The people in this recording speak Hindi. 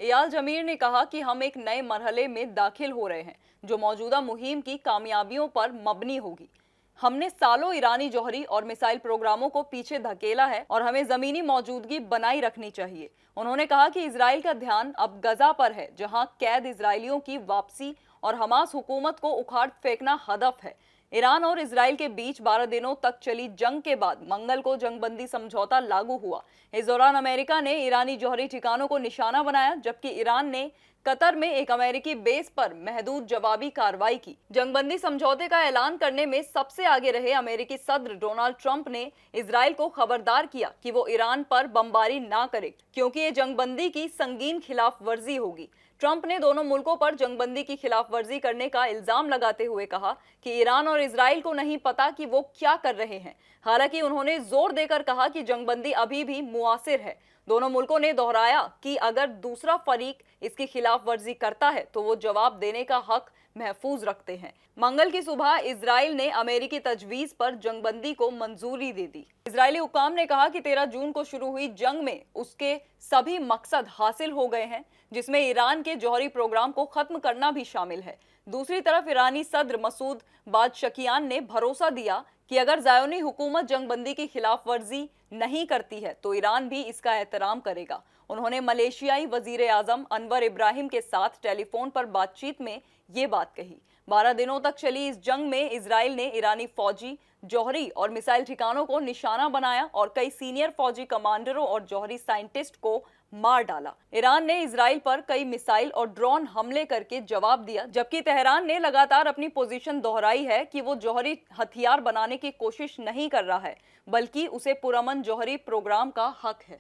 एयाल जमीर ने कहा कि हम एक नए मरहले में दाखिल हो रहे हैं जो मौजूदा मुहिम की कामयाबियों पर मबनी होगी। हमने सालों ईरानी जौहरी और मिसाइल प्रोग्रामों को पीछे धकेला है और हमें जमीनी मौजूदगी बनाई रखनी चाहिए। उन्होंने कहा कि इसराइल का ध्यान अब गजा पर है, जहां कैद इसराइलियों की वापसी और हमास हुकूमत को उखाड़ फेंकना हदफ है। ईरान और इसराइल के बीच 12 दिनों तक चली जंग के बाद मंगल को जंगबंदी समझौता लागू हुआ। इस दौरान अमेरिका ने ईरानी जौहरी ठिकानों को निशाना बनाया, जबकि ईरान ने कतर में एक अमेरिकी बेस पर महदूद जवाबी कार्रवाई की। जंगबंदी समझौते का ऐलान करने में सबसे आगे रहे अमेरिकी सदर डोनाल्ड ट्रंप ने इसराइल को खबरदार किया कि वो ईरान पर बमबारी ना करे, क्योंकि ये जंगबंदी की संगीन खिलाफ वर्जी होगी। ट्रंप ने दोनों मुल्कों पर जंगबंदी की खिलाफ वर्जी करने का इल्जाम लगाते हुए कहा कि ईरान और इसराइल को नहीं पता कि वो क्या कर रहे हैं। हालांकि उन्होंने जोर देकर कहा कि जंगबंदी अभी भी मुआसिर है। दोनों मुल्कों ने दोहराया कि अगर दूसरा फरीक इसकी खिलाफ वर्जी करता है तो वो जवाब देने का हक महफूज रखते हैं। मंगल की सुबह इसराइल ने अमेरिकी तजवीज पर जंगबंदी को मंजूरी दे दी। इजरायली हुकाम ने कहा कि 13 जून को शुरू हुई जंग में उसके सभी मकसद हासिल हो गए हैं, जिसमें ईरान के जौहरी प्रोग्राम को खत्म करना भी शामिल है। दूसरी तरफ ईरानी सदर मसूद बादशकियान ने भरोसा दिया कि अगर ज़ायोनी हुकूमत जंगबंदी की खिलाफ वर्जी नहीं करती है तो ईरान भी इसका एहतराम करेगा। उन्होंने मलेशियाई वजीर आजम अनवर इब्राहिम के साथ टेलीफोन पर बातचीत में ये बात कही। 12 दिनों तक चली इस जंग में इसराइल ने ईरानी फौजी, जौहरी और मिसाइल ठिकानों को निशाना बनाया और कई सीनियर फौजी कमांडरों और जौहरी साइंटिस्ट को मार डाला। ईरान ने इसराइल पर कई मिसाइल और ड्रोन हमले करके जवाब दिया, जबकि तेहरान ने लगातार अपनी पोजीशन दोहराई है कि वो जौहरी हथियार बनाने की कोशिश नहीं कर रहा है, बल्कि उसे पुरअमन जौहरी प्रोग्राम का हक है।